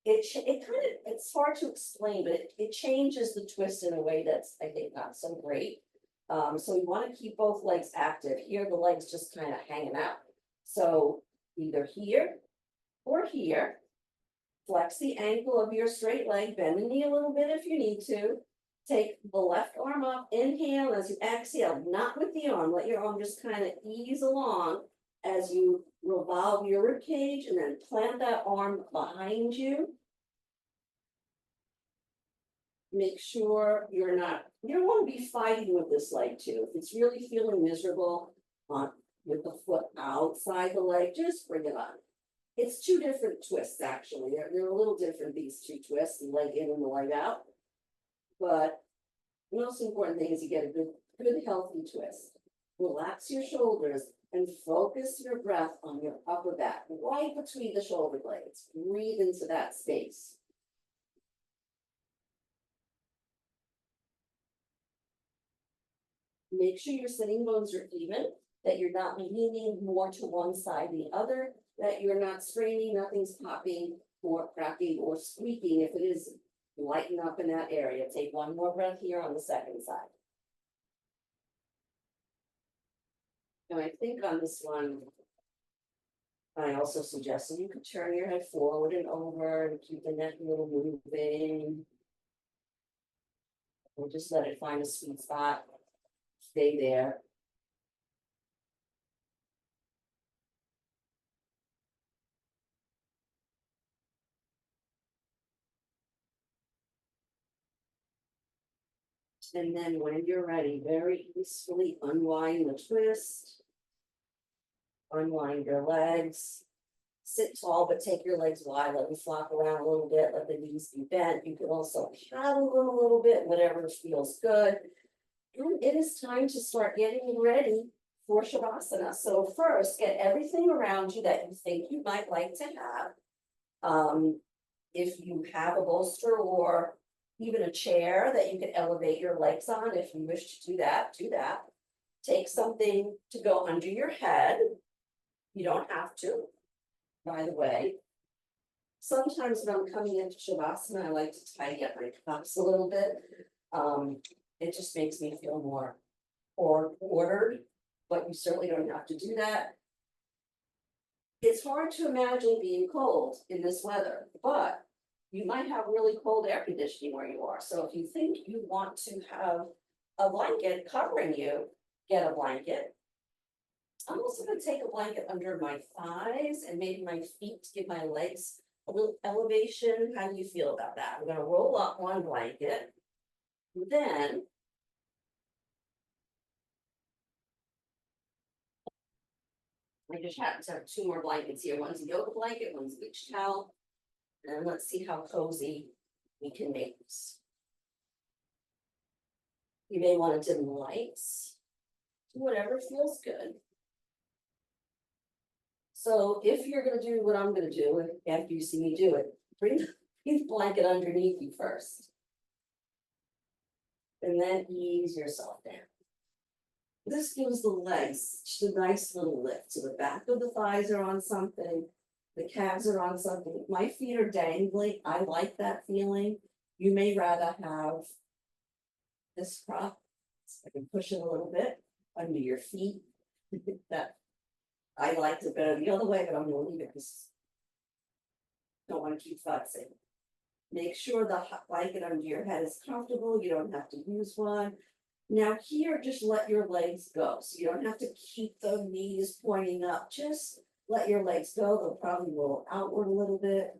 it's hard to explain, but it changes the twist in a way that's, I think, not so great. So we want to keep both legs active. Here, the legs just kind of hanging out. So either here or here. Flex the ankle of your straight leg, bend the knee a little bit if you need to. Take the left arm up, inhale as you exhale, not with the arm, let your arm just kind of ease along as you revolve your rib cage, and then plant that arm behind you. Make sure you don't want to be fighting with this leg too. If it's really feeling miserable with the foot outside the leg, just bring it on. It's two different twists, actually. They're a little different, these two twists, the leg in and the leg out. But the most important thing is you get a good healthy twist. Relax your shoulders and focus your breath on your upper back, right between the shoulder blades. Breathe into that space. Make sure your sitting bones are even, that you're not leaning more to one side than the other, that you're not straining, nothing's popping or cracking or squeaking. If it is, lighten up in that area. Take one more breath here on the second side. And I think on this one, I also suggested you could turn your head forward and over and keep the neck a little moving. We'll just let it find a sweet spot. Stay there. And then when you're ready, very easily unwind the twist. Unwind your legs. Sit tall, but take your legs wide. Let them flop around a little bit. Let the knees be bent. You can also paddle them a little bit, whatever feels good. And it is time to start getting ready for Shavasana. So first, get everything around you that you think you might like to have. If you have a bolster or even a chair that you can elevate your legs on, if you wish to do that, do that. Take something to go under your head. You don't have to, by the way. Sometimes when I'm coming into Shavasana, I like to tidy up my cups a little bit. It just makes me feel more ordered, but you certainly don't have to do that. It's hard to imagine being cold in this weather, but you might have really cold air conditioning where you are. So if you think you want to have a blanket covering you, get a blanket. I'm also going to take a blanket under my thighs and maybe my feet to give my legs a little elevation. How do you feel about that? I'm going to roll up one blanket. Then I just happen to have two more blankets here. One's a yoga blanket, one's a beach towel. And let's see how cozy we can make this. You may want to dim the lights. Do whatever feels good. So if you're going to do what I'm going to do, after you see me do it, bring the blanket underneath you first. And then ease yourself down. This gives the legs just a nice little lift. So the back of the thighs are on something, the calves are on something. My feet are dangling. I like that feeling. You may rather have this prop. I can push it a little bit under your feet. That I liked it better the other way, but I'm gonna leave it because don't want to keep fussing. Make sure the blanket under your head is comfortable. You don't have to use one. Now here, just let your legs go. So you don't have to keep the knees pointing up. Just let your legs go. They'll probably roll outward a little bit.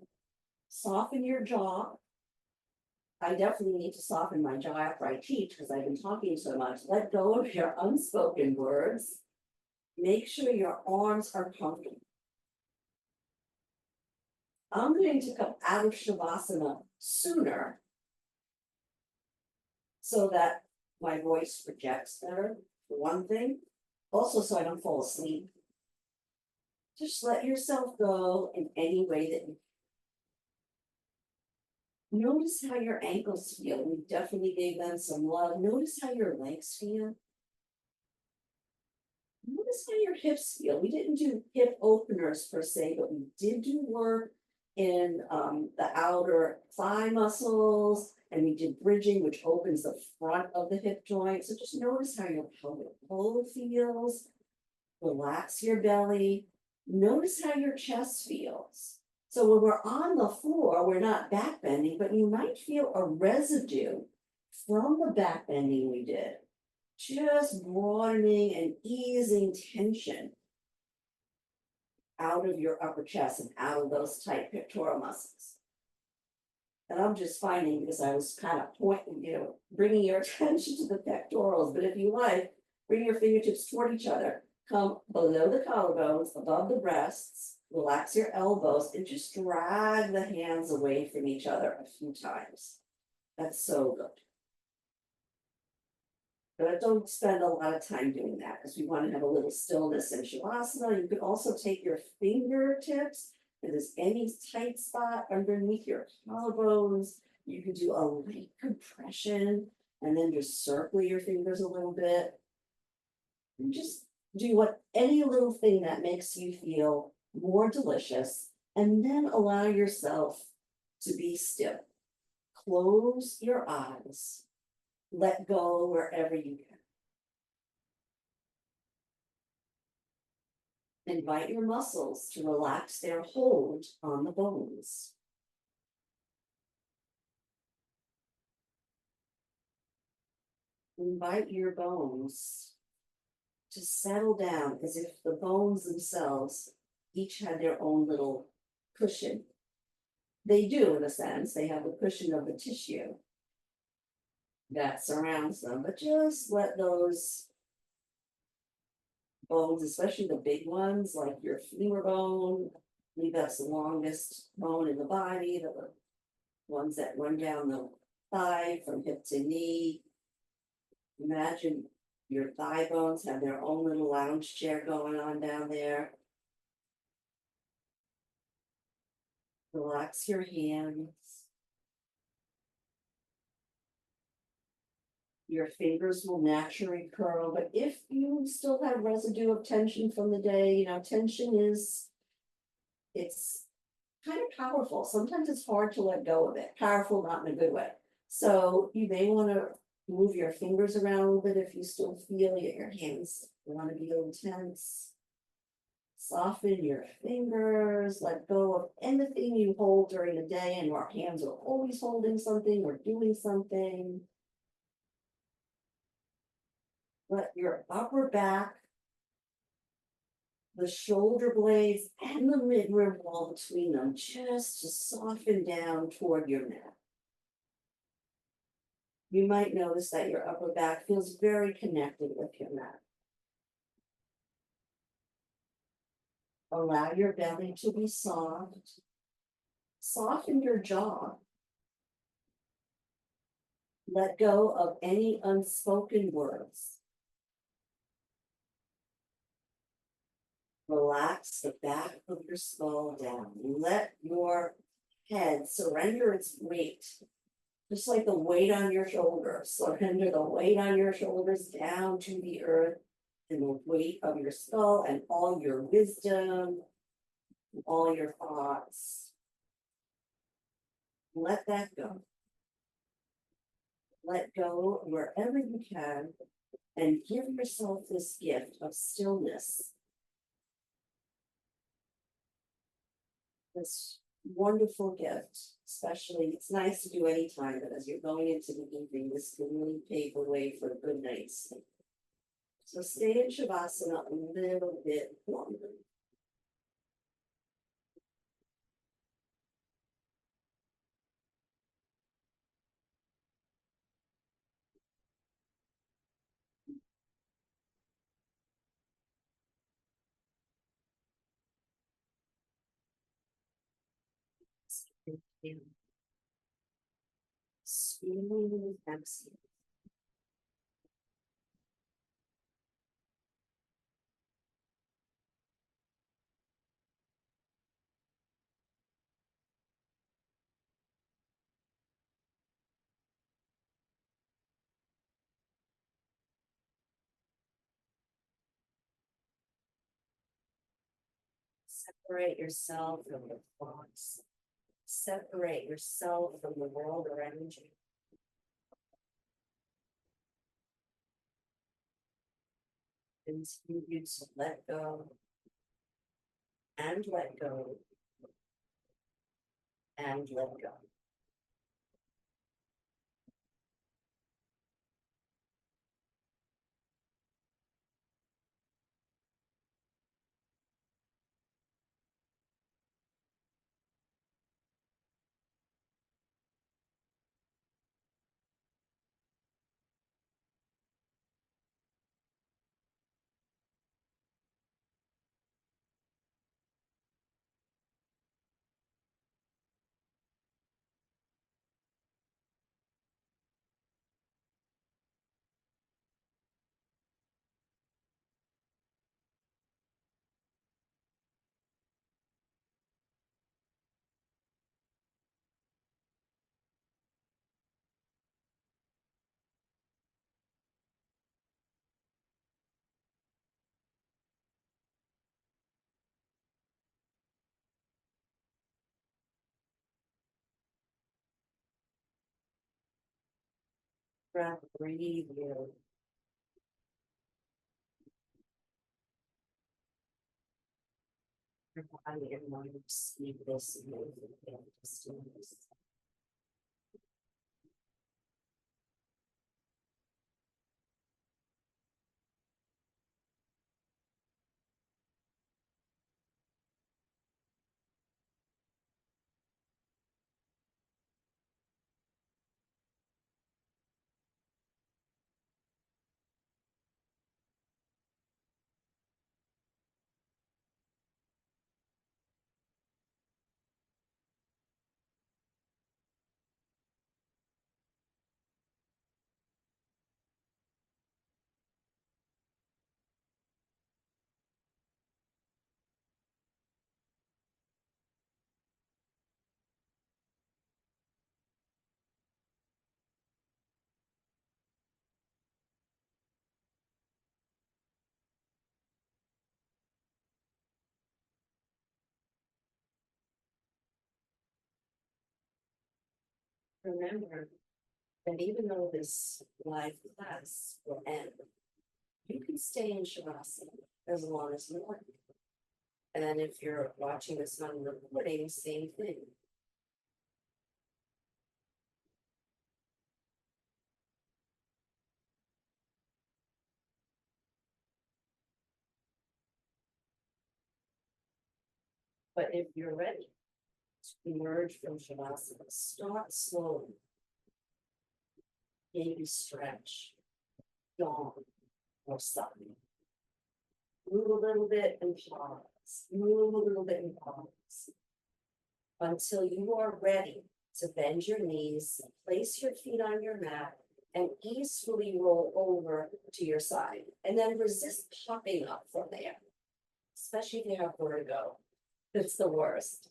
Soften your jaw. I definitely need to soften my jaw after I teach because I've been talking so much. Let go of your unspoken words. Make sure your arms are comfortable. I'm going to come out of Shavasana sooner so that my voice projects better, for one thing. Also, so I don't fall asleep. Just let yourself go in any way that you notice how your ankles feel. We definitely gave them some love. Notice how your legs feel. Notice how your hips feel. We didn't do hip openers per se, but we did do work in the outer thigh muscles, and we did bridging, which opens the front of the hip joint. So just notice how your pelvic floor feels. Relax your belly. Notice how your chest feels. So when we're on the floor, we're not back bending, but you might feel a residue from the back bending we did. Just broadening and easing tension out of your upper chest and out of those tight pectoral muscles. And I'm just finding, because I was kind of pointing, bringing your attention to the pectorals, but if you like, bring your fingertips toward each other, come below the collarbones, above the breasts, relax your elbows, and just drag the hands away from each other a few times. That's so good. But don't spend a lot of time doing that because we want to have a little stillness in Shavasana. You could also take your fingertips, if there's any tight spot underneath your collarbones, you could do a light compression and then just circle your fingers a little bit. And just do any little thing that makes you feel more delicious, and then allow yourself to be still. Close your eyes. Let go wherever you can. Invite your muscles to relax their hold on the bones. Invite your bones to settle down as if the bones themselves each had their own little cushion. They do, in a sense. They have the cushion of the tissue that surrounds them, but just let those bones, especially the big ones, like your femur bone, I believe that's the longest bone in the body, the ones that run down the thigh from hip to knee. Imagine your thigh bones have their own little lounge chair going on down there. Relax your hands. Your fingers will naturally curl, but if you still have residue of tension from the day, tension it's kind of powerful. Sometimes it's hard to let go of it. Powerful, not in a good way. So you may want to move your fingers around a little bit if you still feel your hands want to be a little tense. Soften your fingers, let go of anything you hold during the day, and our hands are always holding something or doing something. Let your upper back, the shoulder blades, and the midrib wall between them just to soften down toward your neck. You might notice that your upper back feels very connected with your neck. Allow your belly to be soft. Soften your jaw. Let go of any unspoken words. Relax the back of your skull down. Let your head surrender its weight, just like the weight on your shoulders. Surrender the weight on your shoulders down to the earth. and the weight of your skull and all your wisdom, all your thoughts. Let that go. Let go wherever you can and give yourself this gift of stillness. This wonderful gift, especially it's nice to do anytime, but as you're going into the evening, this can really pave the way for a good night's sleep. So stay in Shavasana a little bit longer. Smooth exhale. Separate yourself from your thoughts. Separate yourself from the world around you. Continue to let go and let go and let go. Breath, breathe you. Your body and mind receive this movement and stillness. Remember that even though this live class will end, you can stay in Shavasana as long as you want. And if you're watching this on recording, same thing. But if you're ready to emerge from Shavasana, start slowly. Maybe stretch, yawn, or sigh. Move a little bit and pause. Move a little bit and pause. Until you are ready to bend your knees, place your feet on your mat, and easily roll over to your side. And then resist popping up from there, especially if you have vertigo. It's the worst.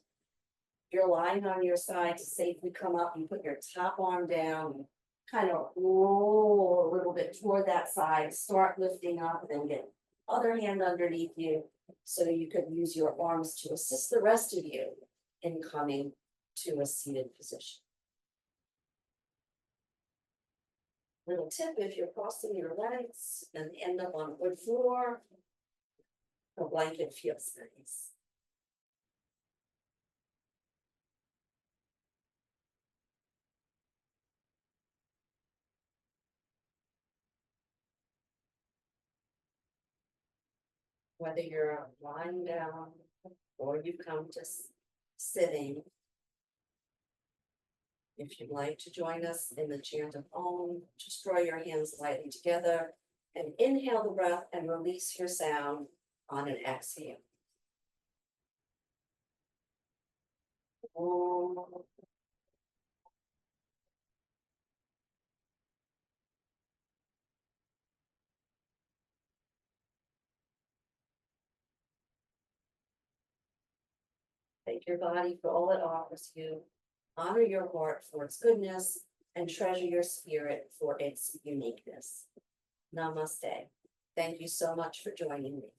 You're lying on your side to safely come up. You put your top arm down, kind of roll a little bit toward that side, start lifting up, and then get other hand underneath you, so you could use your arms to assist the rest of you in coming to a seated position. Little tip, if you're crossing your legs and end up on wood floor, a blanket feels nice. Whether you're lying down or you come to sitting, if you'd like to join us in the chant of Om, just draw your hands lightly together and inhale the breath and release your sound on an exhale. Om. Thank your body for all it offers you. Honor your heart for its goodness and treasure your spirit for its uniqueness. Namaste. Thank you so much for joining me.